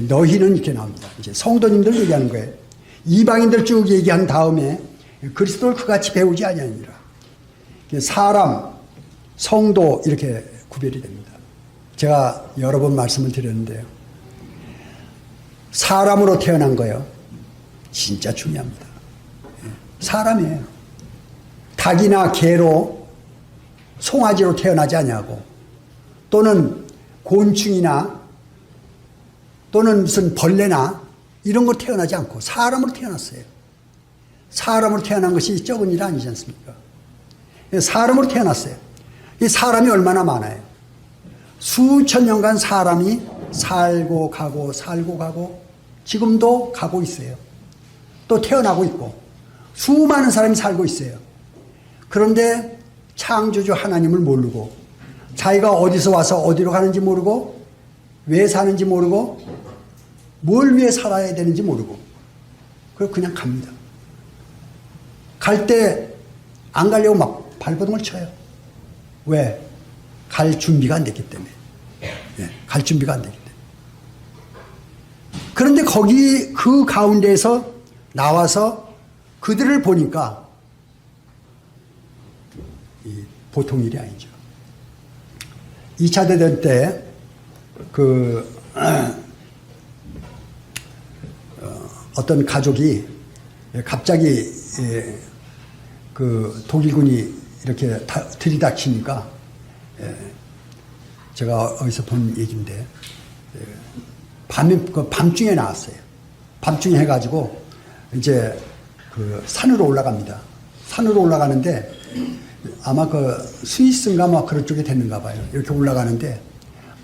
너희는 이렇게 나옵니다. 이제 성도님들 얘기하는 거예요. 이방인들 쭉 얘기한 다음에 그리스도를 그같이 배우지 아니하느니라. 사람, 성도 이렇게 구별이 됩니다. 제가 여러 번 말씀을 드렸는데요. 사람으로 태어난 거예요. 진짜 중요합니다. 사람이에요. 닭이나 개로 송아지로 태어나지 아니하고 또는 곤충이나 또는 무슨 벌레나 이런 거 태어나지 않고 사람으로 태어났어요. 사람으로 태어난 것이 적은 일 아니지 않습니까? 사람으로 태어났어요. 이 사람이 얼마나 많아요. 수천 년간 사람이 살고 가고 지금도 가고 있어요. 또 태어나고 있고 수많은 사람이 살고 있어요. 그런데 창조주 하나님을 모르고 자기가 어디서 와서 어디로 가는지 모르고 왜 사는지 모르고 뭘 위해 살아야 되는지 모르고 그냥 갑니다. 갈 때 안 가려고 막 발버둥을 쳐요. 왜? 갈 준비가 안 됐기 때문에. 갈 준비가 안 됐기 때문에. 그런데 거기 그 가운데에서 나와서 그들을 보니까 보통 일이 아니죠. 2차 대전 때 어떤 가족이 갑자기 그 독일군이 이렇게 들이닥치니까 제가 어디서 본 얘기인데 밤중에 나왔어요. 밤중에 해가지고 이제 그 산으로 올라갑니다. 산으로 올라가는데 아마 그 스위스인가 막 그런 쪽에 됐는가 봐요. 이렇게 올라가는데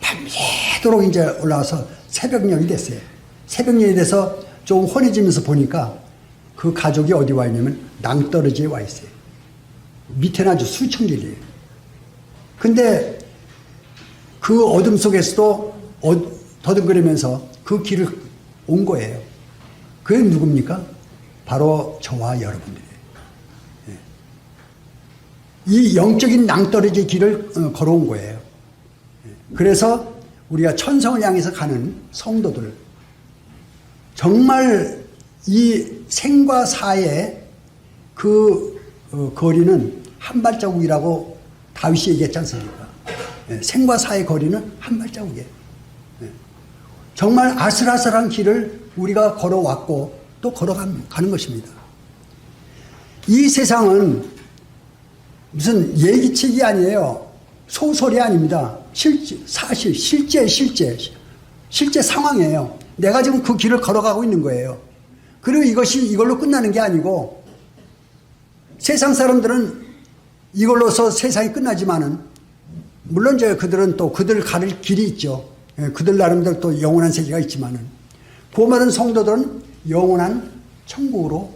밤새도록 이제 올라와서 새벽녘이 됐어요. 새벽녘이 돼서 좀 환해지면서 보니까 그 가족이 어디 와 있냐면 낭떠러지에 와 있어요. 밑에는 아주 수천 길이에요. 근데 그 어둠 속에서도 더듬거리면서 그 길을 온 거예요. 그게 누굽니까? 바로 저와 여러분들이에요. 이 영적인 낭떠러지 길을 걸어온 거예요. 그래서 우리가 천성을 향해서 가는 성도들, 정말 이 생과 사의 그 거리는 한 발자국이라고 다윗이 얘기했지 않습니까? 생과 사의 거리는 한 발자국이에요. 정말 아슬아슬한 길을 우리가 걸어왔고 또 걸어가는 것입니다. 이 세상은 무슨 얘기책이 아니에요. 소설이 아닙니다. 사실, 실제 상황이에요. 내가 지금 그 길을 걸어가고 있는 거예요. 그리고 이것이 이걸로 끝나는 게 아니고, 세상 사람들은 이걸로서 세상이 끝나지만은, 물론 그들은 또 그들 가를 길이 있죠. 그들 나름대로 또 영원한 세계가 있지만은, 구원받은 성도들은 영원한 천국으로.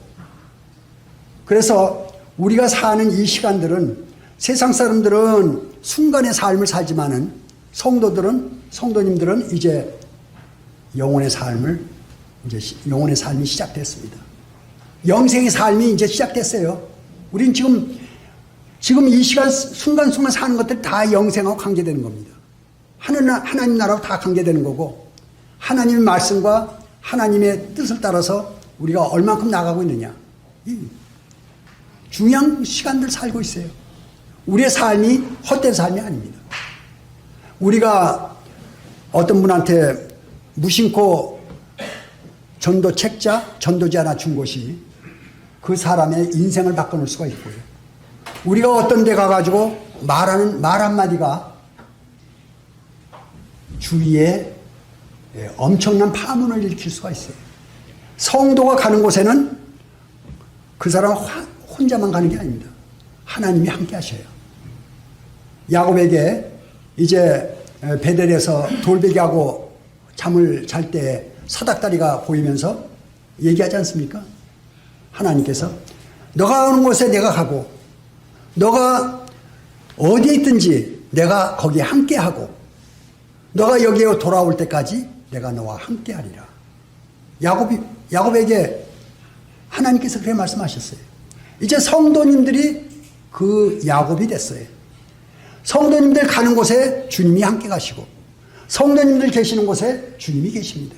그래서 우리가 사는 이 시간들은 세상 사람들은 순간의 삶을 살지만은 성도님들은 이제 영혼의 삶이 시작됐습니다. 영생의 삶이 이제 시작됐어요. 우린 지금 이 시간 순간순간 사는 것들 다 영생하고 관계되는 겁니다. 하나님 나라하고 다 관계되는 거고, 하나님의 말씀과 하나님의 뜻을 따라서 우리가 얼만큼 나가고 있느냐, 중요한 시간들 살고 있어요. 우리의 삶이 헛된 삶이 아닙니다. 우리가 어떤 분한테 무심코 전도지 하나 준 것이 그 사람의 인생을 바꿔놓을 수가 있고요. 우리가 어떤 데 가가지고 말하는 말 한마디가 주위에 엄청난 파문을 일으킬 수가 있어요. 성도가 가는 곳에는 그 사람은 혼자만 가는 게 아닙니다. 하나님이 함께 하셔요. 야곱에게 이제 베델에서 돌베개하고 잠을 잘 때 사닥다리가 보이면서 얘기하지 않습니까? 하나님께서 너가 가는 곳에 내가 가고, 너가 어디에 있든지 내가 거기에 함께 하고, 너가 여기에 돌아올 때까지 내가 너와 함께 하리라. 야곱에게 하나님께서 그렇게 말씀하셨어요. 이제 성도님들이 그 야곱이 됐어요. 성도님들 가는 곳에 주님이 함께 가시고, 성도님들 계시는 곳에 주님이 계십니다.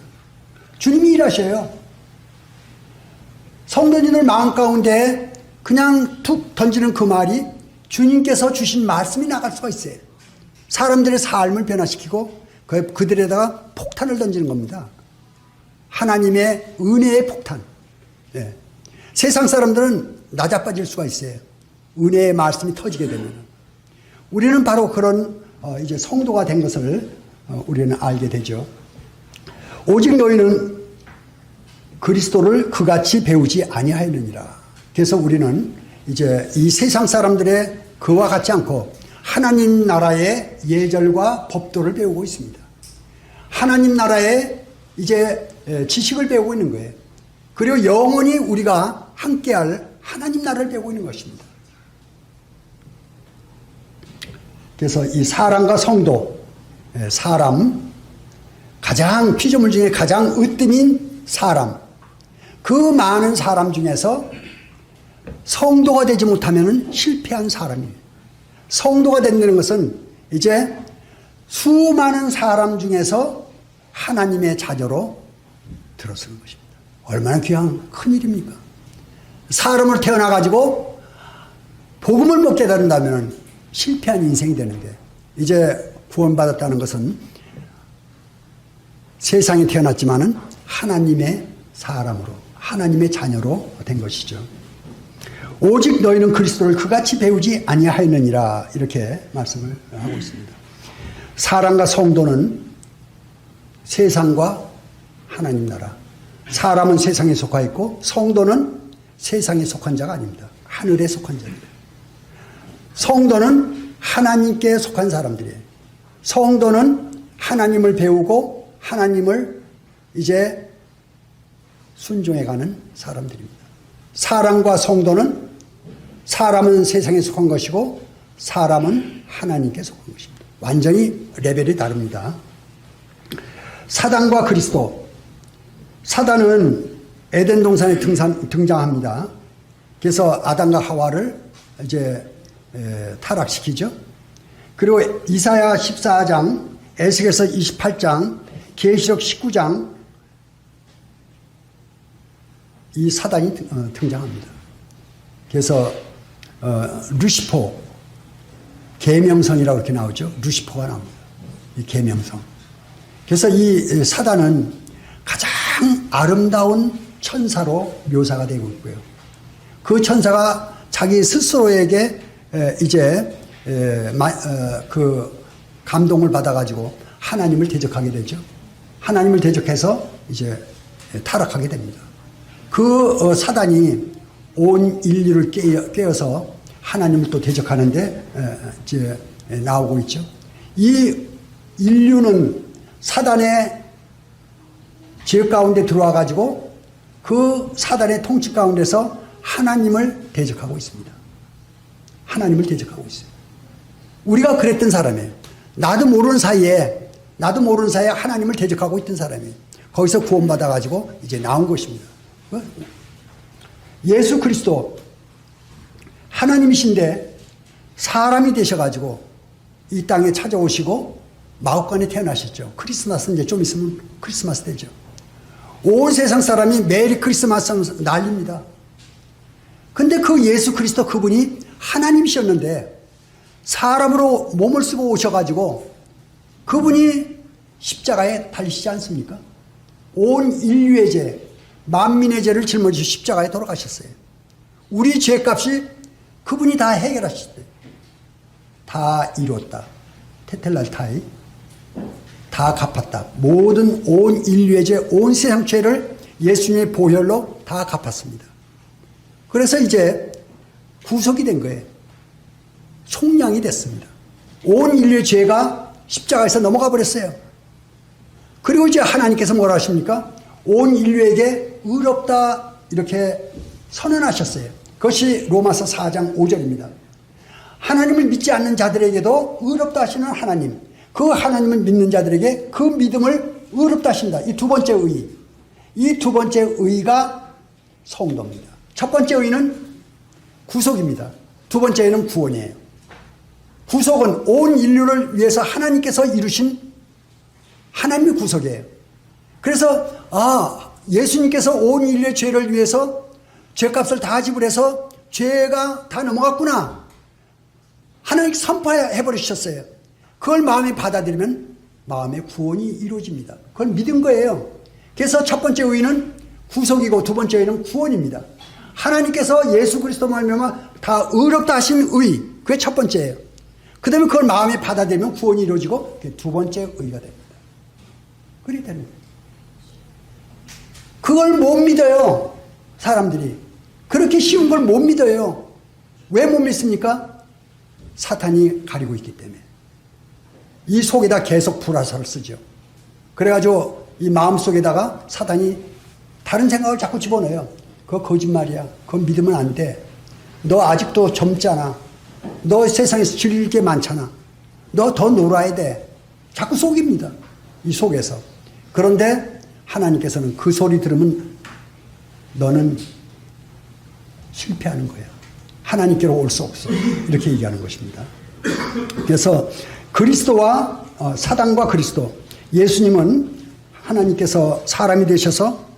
주님이 일하셔요. 성도님들 마음 가운데 그냥 툭 던지는 그 말이 주님께서 주신 말씀이 나갈 수가 있어요. 사람들의 삶을 변화시키고 그들에다가 폭탄을 던지는 겁니다. 하나님의 은혜의 폭탄. 네. 세상 사람들은 낮아빠질 수가 있어요. 은혜의 말씀이 터지게 되면. 우리는 바로 그런 이제 성도가 된 것을 우리는 알게 되죠. 오직 너희는 그리스도를 그같이 배우지 아니하였느니라. 그래서 우리는 이제 이 세상 사람들의 그와 같지 않고 하나님 나라의 예절과 법도를 배우고 있습니다. 하나님 나라의 이제 지식을 배우고 있는 거예요. 그리고 영원히 우리가 함께할 하나님 나라를 배우고 있는 것입니다. 그래서 이 사람과 성도, 사람, 가장 피조물 중에 가장 으뜸인 사람, 그 많은 사람 중에서 성도가 되지 못하면 실패한 사람이에요. 성도가 된다는 것은 이제 수많은 사람 중에서 하나님의 자녀로 들어서는 것입니다. 얼마나 귀한 큰일입니까? 사람을 태어나가지고 복음을 못 깨달은다면 실패한 인생이 되는데, 이제 구원받았다는 것은 세상에 태어났지만은 하나님의 사람으로, 하나님의 자녀로 된 것이죠. 오직 너희는 그리스도를 그같이 배우지 아니하였느니라, 이렇게 말씀을 하고 있습니다. 사람과 성도는 세상과 하나님 나라, 사람은 세상에 속하 있고 성도는 세상에 속한 자가 아닙니다. 하늘에 속한 자입니다. 성도는 하나님께 속한 사람들이에요. 성도는 하나님을 배우고 하나님을 이제 순종해가는 사람들입니다. 사람과 성도는, 사람은 세상에 속한 것이고 사람은 하나님께 속한 것입니다. 완전히 레벨이 다릅니다. 사단과 그리스도. 사단은 에덴 동산에 등장합니다. 그래서 아담과 하와를 이제 타락시키죠. 그리고 이사야 14장, 에스겔서 28장, 계시록 19장, 이 사단이 등장합니다. 그래서 루시퍼, 계명성이라고 이렇게 나오죠. 루시퍼가 나옵니다. 이 계명성. 그래서 이 사단은 가장 아름다운 천사로 묘사가 되고 있고요. 그 천사가 자기 스스로에게 이제 그 감동을 받아가지고 하나님을 대적하게 되죠. 하나님을 대적해서 이제 타락하게 됩니다. 그 사단이 온 인류를 깨어서 하나님을 또 대적하는데 이제 나오고 있죠. 이 인류는 사단의 죄 가운데 들어와 가지고 그 사단의 통치 가운데서 하나님을 대적하고 있습니다. 하나님을 대적하고 있어요. 우리가 그랬던 사람이에요. 나도 모르는 사이에 하나님을 대적하고 있던 사람이에요. 거기서 구원받아 가지고 이제 나온 것입니다. 예수 그리스도 하나님이신데 사람이 되셔가지고 이 땅에 찾아오시고 마국간에 태어나셨죠. 크리스마스 이제 좀 있으면 크리스마스 되죠. 온 세상 사람이 메리 크리스마스 하면서 난립니다. 근데 그 예수 그리스도 그분이 하나님이셨는데 사람으로 몸을 쓰고 오셔가지고 그분이 십자가에 달리시지 않습니까? 온 인류의 죄, 만민의 죄를 짊어지시고 십자가에 돌아가셨어요. 우리 죄값이 그분이 다 해결하셨대요. 다 이뤘다. 테텔랄타이. 다 갚았다. 모든 온 인류의 죄, 온 세상 죄를 예수님의 보혈로 다 갚았습니다. 그래서 이제 구속이 된 거예요. 속량이 됐습니다. 온 인류의 죄가 십자가에서 넘어가 버렸어요. 그리고 이제 하나님께서 뭐라 하십니까? 온 인류에게 의롭다 이렇게 선언하셨어요. 그것이 로마서 4장 5절입니다. 하나님을 믿지 않는 자들에게도 의롭다 하시는 하나님, 그 하나님을 믿는 자들에게 그 믿음을 의롭다 하신다. 이 두 번째 의, 이 두 번째 의가 성도입니다. 첫 번째 의는 구속입니다. 두 번째 의는 구원이에요. 구속은 온 인류를 위해서 하나님께서 이루신 하나님의 구속이에요. 그래서 예수님께서 온 인류의 죄를 위해서 죄값을 다 지불해서 죄가 다 넘어갔구나. 하나님 선포해버리셨어요. 그걸 마음에 받아들이면 마음의 구원이 이루어집니다. 그걸 믿은 거예요. 그래서 첫 번째 의는 구속이고 두 번째 의는 구원입니다. 하나님께서 예수 그리스도 말미암아 다 의롭다 하신 의, 그게 첫 번째예요. 그 다음에 그걸 마음에 받아들이면 구원이 이루어지고 그게 두 번째 의가 됩니다. 그렇게 되는 거예요. 그걸 못 믿어요. 사람들이. 그렇게 쉬운 걸 못 믿어요. 왜 못 믿습니까? 사탄이 가리고 있기 때문에. 이 속에다 계속 불화살을 쓰죠. 그래가지고 이 마음속에다가 사탄이 다른 생각을 자꾸 집어넣어요. 그거 거짓말이야. 그거 믿으면 안 돼. 너 아직도 젊잖아. 너 세상에서 즐길 게 많잖아. 너 더 놀아야 돼. 자꾸 속입니다. 이 속에서. 그런데 하나님께서는 그 소리 들으면 너는 실패하는 거야. 하나님께로 올 수 없어. 이렇게 얘기하는 것입니다. 그래서 그리스도와 사단과 그리스도, 예수님은 하나님께서 사람이 되셔서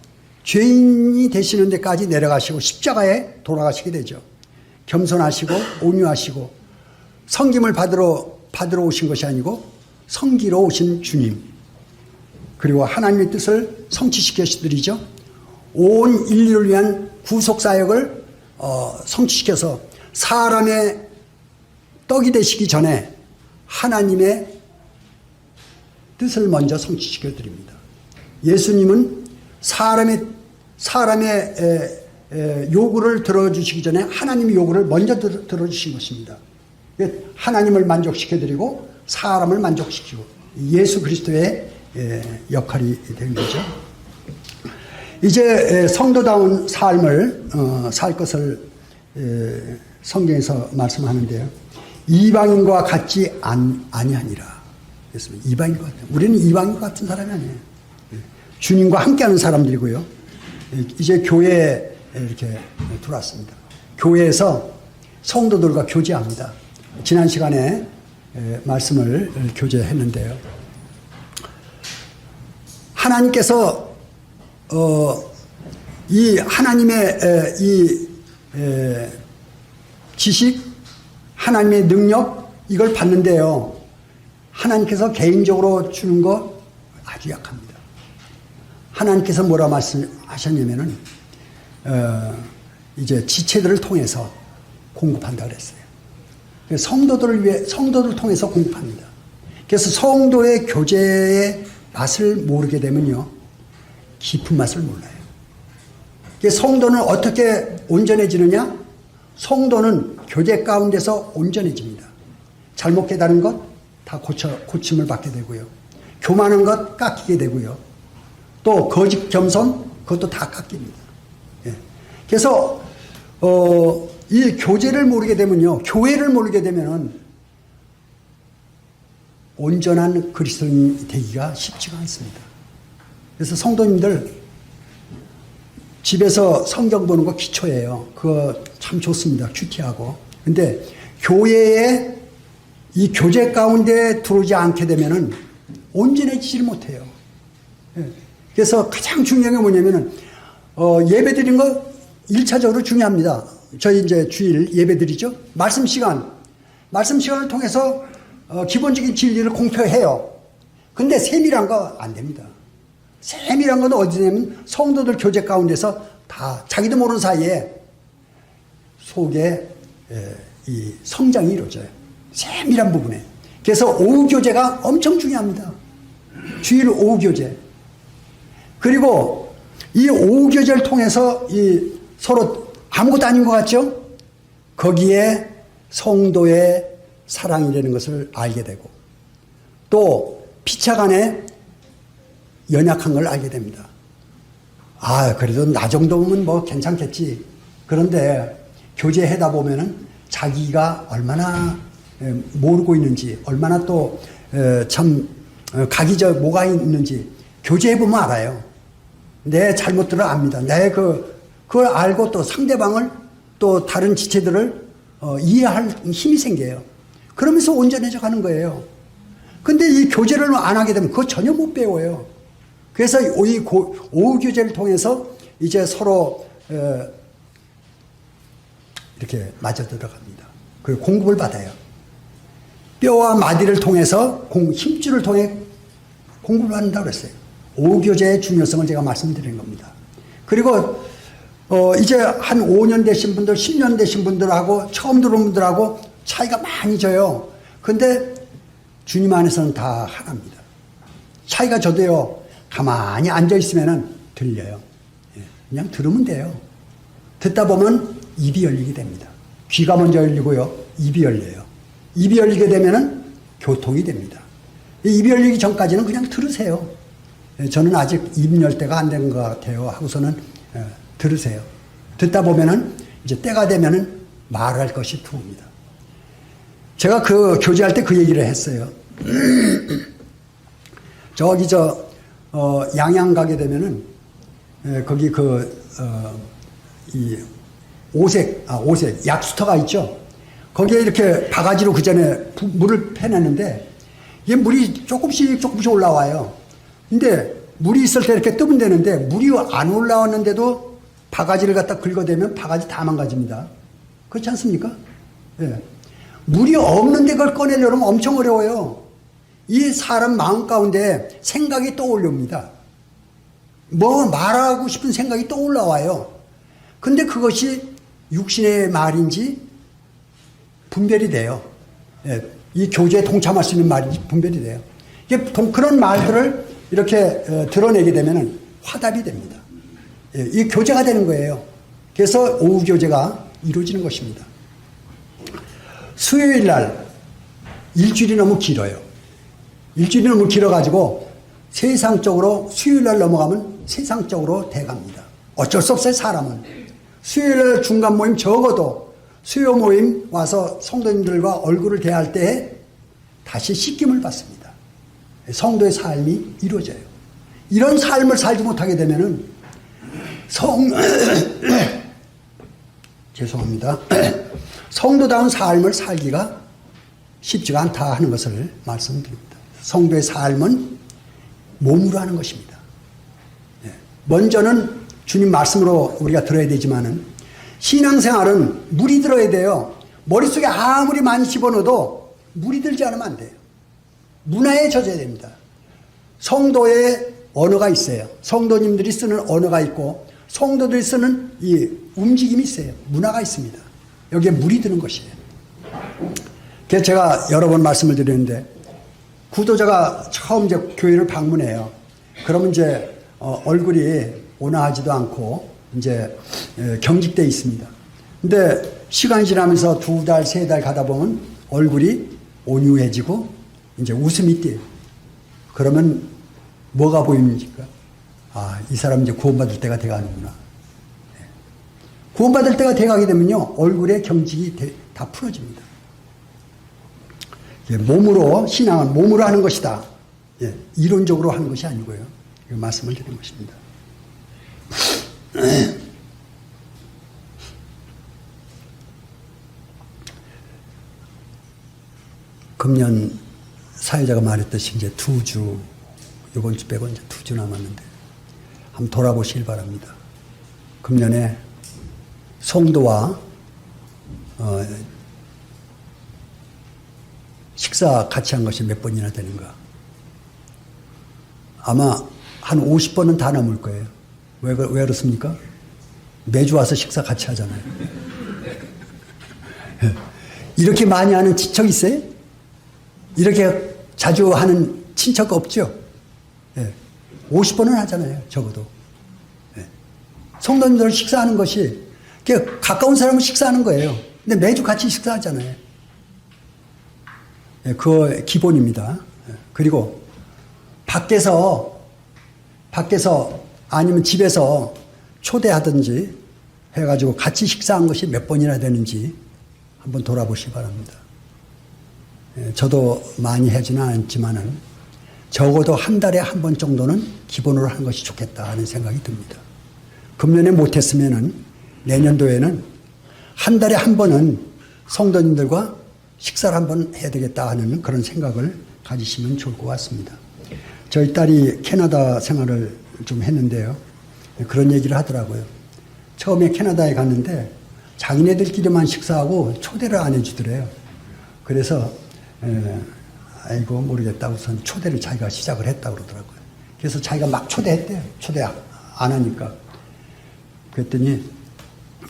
죄인이 되시는 데까지 내려가시고 십자가에 돌아가시게 되죠. 겸손하시고 온유하시고 섬김을 받으러 오신 것이 아니고 섬기러 오신 주님, 그리고 하나님의 뜻을 성취시켜드리죠. 온 인류를 위한 구속사역을 성취시켜서 사람의 떡이 되시기 전에 하나님의 뜻을 먼저 성취시켜드립니다. 예수님은 사람의 요구를 들어주시기 전에 하나님의 요구를 먼저 들어주신 것입니다. 하나님을 만족시켜드리고 사람을 만족시키고 예수 그리스도의 역할이 된 거죠. 이제 성도다운 삶을 살 것을 성경에서 말씀하는데요. 이방인과 같지 아니하니라. 그렇습니다. 이방인과 같은. 우리는 이방인과 같은 사람이 아니에요. 주님과 함께하는 사람들이고요. 이제 교회에 이렇게 들어왔습니다. 교회에서 성도들과 교제합니다. 지난 시간에 말씀을 교제했는데요. 하나님께서 이 하나님의 이 지식, 하나님의 능력, 이걸 받는데요. 하나님께서 개인적으로 주는 거 아주 약합니다. 하나님께서 뭐라 말씀하셨냐면은 이제 지체들을 통해서 공급한다 그랬어요. 성도들을 위해, 성도들 통해서 공급합니다. 그래서 성도의 교제의 맛을 모르게 되면요, 깊은 맛을 몰라요. 성도는 어떻게 온전해지느냐? 성도는 교제 가운데서 온전해집니다. 잘못 깨달은 것 다 고침을 받게 되고요. 교만한 것 깎이게 되고요. 또 거짓 겸손 그것도 다 깎입니다. 예. 그래서 이 교제를 모르게 되면요, 교회를 모르게 되면은 온전한 그리스도인이 되기가 쉽지가 않습니다. 그래서 성도님들 집에서 성경 보는 거 기초예요. 그거 참 좋습니다. 큐티하고. 근데 교회에 이 교제 가운데 들어오지 않게 되면은 온전해지지 못해요. 예. 그래서 가장 중요한 게 뭐냐면은 예배 드리는 거 1차적으로 중요합니다. 저희 이제 주일 예배 드리죠. 말씀 시간을 통해서 기본적인 진리를 공표해요. 근데 세밀한 거 안 됩니다. 세밀한 건 어디냐면 성도들 교제 가운데서 다 자기도 모르는 사이에 속에 이 성장이 이루어져요. 세밀한 부분에. 그래서 오후 교제가 엄청 중요합니다. 주일 오후 교제. 그리고 이 오후 교제를 통해서 이 서로 아무것도 아닌 것 같죠? 거기에 성도의 사랑이라는 것을 알게 되고 또 피차 간에 연약한 걸 알게 됩니다. 아, 그래도 나 정도면 뭐 괜찮겠지. 그런데 교제하다 보면은 자기가 얼마나 모르고 있는지, 얼마나 또 참 각이 뭐가 있는지 교제해보면 알아요. 내 잘못들을 압니다. 그걸 알고 또 상대방을 또 다른 지체들을 이해할 힘이 생겨요. 그러면서 온전해져 가는 거예요. 근데 이 교제를 안 하게 되면 그거 전혀 못 배워요. 그래서 이 오후 교제를 통해서 이제 서로 이렇게 맞아 들어갑니다. 그 공급을 받아요. 뼈와 마디를 통해서 힘줄을 통해 공급을 한다고 그랬어요. 오후 교제의 중요성을 제가 말씀드린 겁니다. 그리고 이제 한 5년 되신 분들, 10년 되신 분들하고 처음 들어온 분들하고 차이가 많이 져요. 근데 주님 안에서는 다 하나입니다. 차이가 져도요, 가만히 앉아있으면 들려요. 그냥 들으면 돼요. 듣다 보면 입이 열리게 됩니다. 귀가 먼저 열리고요, 입이 열려요. 입이 열리게 되면 교통이 됩니다. 입이 열리기 전까지는 그냥 들으세요. 저는 아직 입 열 때가 안 된 것 같아요. 하고서는 들으세요. 듣다 보면은 이제 때가 되면은 말할 것이 들어옵니다. 제가 그 교제할 때 그 얘기를 했어요. 저기 양양 가게 되면은 거기 이 오색 약수터가 있죠. 거기에 이렇게 바가지로 그 전에 물을 패내는데 이게 물이 조금씩 올라와요. 근데 물이 있을 때 이렇게 뜨면 되는데 물이 안 올라왔는데도 바가지를 갖다 긁어대면 바가지 다 망가집니다. 그렇지 않습니까? 예. 물이 없는데 그걸 꺼내려면 엄청 어려워요. 이 사람 마음 가운데 생각이 떠올립니다. 뭐 말하고 싶은 생각이 떠올라와요. 근데 그것이 육신의 말인지 분별이 돼요. 예. 이 교제에 동참할 수 있는 말인지 분별이 돼요. 그런 말들을 이렇게 드러내게 되면 화답이 됩니다. 예. 이 교제가 되는 거예요. 그래서 오후 교제가 이루어지는 것입니다. 수요일 날 일주일이 너무 길어요. 일주일이 너무 길어가지고 세상적으로 수요일 날 넘어가면 세상적으로 돼갑니다. 어쩔 수 없어요, 사람은. 수요일 날 중간 모임 적어도 수요 모임 와서 성도님들과 얼굴을 대할 때 다시 씻김을 받습니다. 성도의 삶이 이루어져요. 이런 삶을 살지 못하게 되면은 죄송합니다. 성도다운 삶을 살기가 쉽지가 않다 하는 것을 말씀드립니다. 성도의 삶은 몸으로 하는 것입니다. 먼저는 주님 말씀으로 우리가 들어야 되지만은 신앙생활은 물이 들어야 돼요. 머릿속에 아무리 많이 집어넣어도 물이 들지 않으면 안 돼요. 문화에 젖어야 됩니다. 성도의 언어가 있어요. 성도님들이 쓰는 언어가 있고 성도들이 쓰는 이 움직임이 있어요. 문화가 있습니다. 여기에 물이 드는 것이에요. 그래서 제가 여러 번 말씀을 드렸는데 구도자가 처음 이제 교회를 방문해요. 그러면 이제 얼굴이 온화하지도 않고 이제 경직돼 있습니다. 근데 시간이 지나면서 2달, 3달 가다 보면 얼굴이 온유해지고 이제 웃음이 띄어요. 그러면 뭐가 보입니까? 아, 이 사람 이제 구원받을 때가 돼가는구나. 구원받을 때가 돼가게 되면요, 얼굴의 경직이 다 풀어집니다. 몸으로, 신앙은 몸으로 하는 것이다. 예, 이론적으로 하는 것이 아니고요. 말씀을 드린 것입니다. 금년 사회자가 말했듯이 이제 2주, 이번 주 빼고 이제 2주 남았는데 한번 돌아보시길 바랍니다. 금년에 성도와 식사 같이 한 것이 몇 번이나 되는가? 아마 한 50번은 다 넘을 거예요. 왜 그렇습니까? 매주 와서 식사 같이 하잖아요. 이렇게 많이 하는 친척 있어요? 이렇게 자주 하는 친척 없죠? 50번은 하잖아요, 적어도. 성도님들 식사하는 것이, 가까운 사람은 식사하는 거예요. 근데 매주 같이 식사하잖아요. 그거 기본입니다. 그리고 밖에서 아니면 집에서 초대하든지 해가지고 같이 식사한 것이 몇 번이나 되는지 한번 돌아보시기 바랍니다. 저도 많이 하지는 않지만은 적어도 한 달에 한 번 정도는 기본으로 하는 것이 좋겠다 하는 생각이 듭니다. 금년에 못했으면은 내년도에는 한 달에 한 번은 성도님들과 식사를 한번 해야 되겠다 하는 그런 생각을 가지시면 좋을 것 같습니다. 저희 딸이 캐나다 생활을 좀 했는데요. 그런 얘기를 하더라고요. 처음에 캐나다에 갔는데 자기네들끼리만 식사하고 초대를 안 해주더래요. 그래서 아이고 모르겠다 우선 초대를 자기가 시작을 했다 그러더라고요. 그래서 자기가 막 초대했대요. 초대 안 하니까. 그랬더니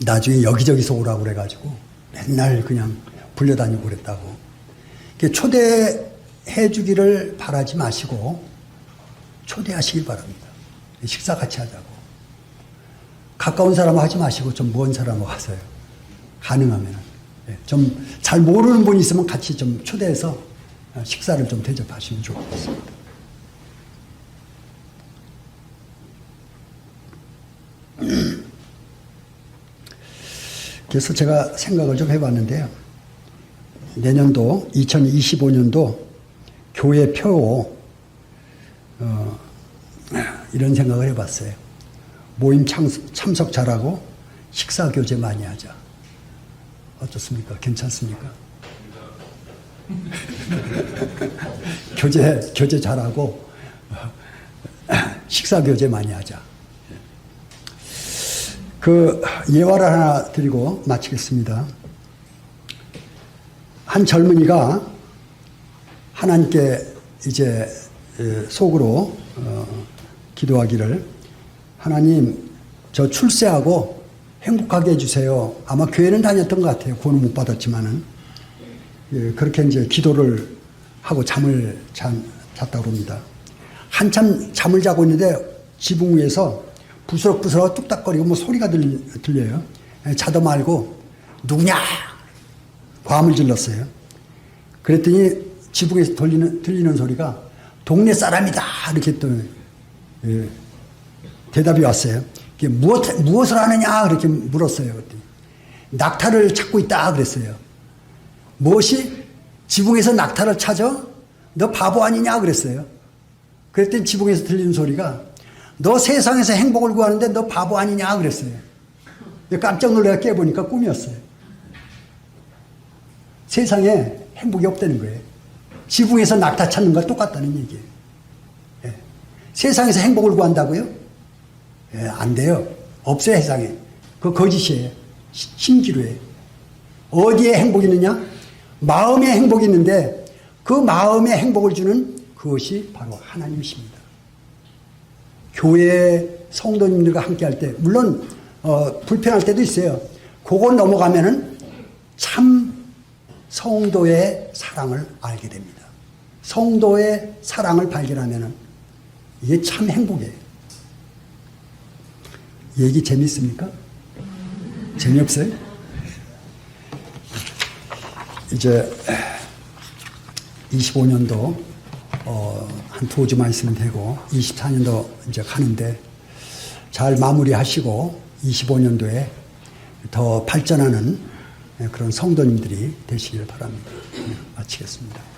나중에 여기저기서 오라고 그래가지고 맨날 그냥 불려다니고 그랬다고. 초대해 주기를 바라지 마시고 초대하시길 바랍니다. 식사 같이 하자고. 가까운 사람 하지 마시고 좀 먼 사람하고 하세요. 가능하면. 좀 잘 모르는 분이 있으면 같이 좀 초대해서 식사를 좀 대접하시면 좋을 것 같습니다. 그래서 제가 생각을 좀 해봤는데요. 내년도 2025년도 교회 표 이런 생각을 해봤어요. 모임 참석 잘하고 식사 교제 많이 하자. 어떻습니까? 괜찮습니까? 교제 잘하고 식사 교제 많이 하자. 그 예화를 하나 드리고 마치겠습니다. 한 젊은이가 하나님께 이제 속으로 기도하기를, 하나님 저 출세하고 행복하게 해주세요. 아마 교회는 다녔던 것 같아요. 구원은 못 받았지만은. 그렇게 이제 기도를 하고 잠을 잤다고 합니다. 한참 잠을 자고 있는데 지붕 위에서 부스럭부스럭 뚝딱거리고 뭐 소리가 들려요. 자다 말고 누구냐? 과음을 질렀어요. 그랬더니 지붕에서 들리는 소리가 동네 사람이다. 이렇게 또 대답이 왔어요. 무엇을 하느냐? 그렇게 물었어요. 그랬더니 낙타를 찾고 있다. 그랬어요. 무엇이? 지붕에서 낙타를 찾아? 너 바보 아니냐? 그랬어요. 그랬더니 지붕에서 들리는 소리가 너 세상에서 행복을 구하는데 너 바보 아니냐? 그랬어요. 깜짝 놀라 깨보니까 꿈이었어요. 세상에 행복이 없다는 거예요. 지붕에서 낙타 찾는 거 똑같다는 얘기예요. 세상에서 행복을 구한다고요? 안 돼요. 없어요, 세상에. 그거 거짓이에요. 신기루예요. 어디에 행복이 있느냐? 마음에 행복이 있는데 그 마음에 행복을 주는 그것이 바로 하나님이십니다. 교회 성도님들과 함께 할 때, 물론 불편할 때도 있어요. 그거 넘어가면은 참 성도의 사랑을 알게 됩니다. 성도의 사랑을 발견하면은 이게 참 행복이에요. 얘기 재밌습니까? 재미없어요? 이제 25년도 한 2주만 있으면 되고 24년도 이제 가는데 잘 마무리하시고 25년도에 더 발전하는 그런 성도님들이 되시길 바랍니다. 마치겠습니다.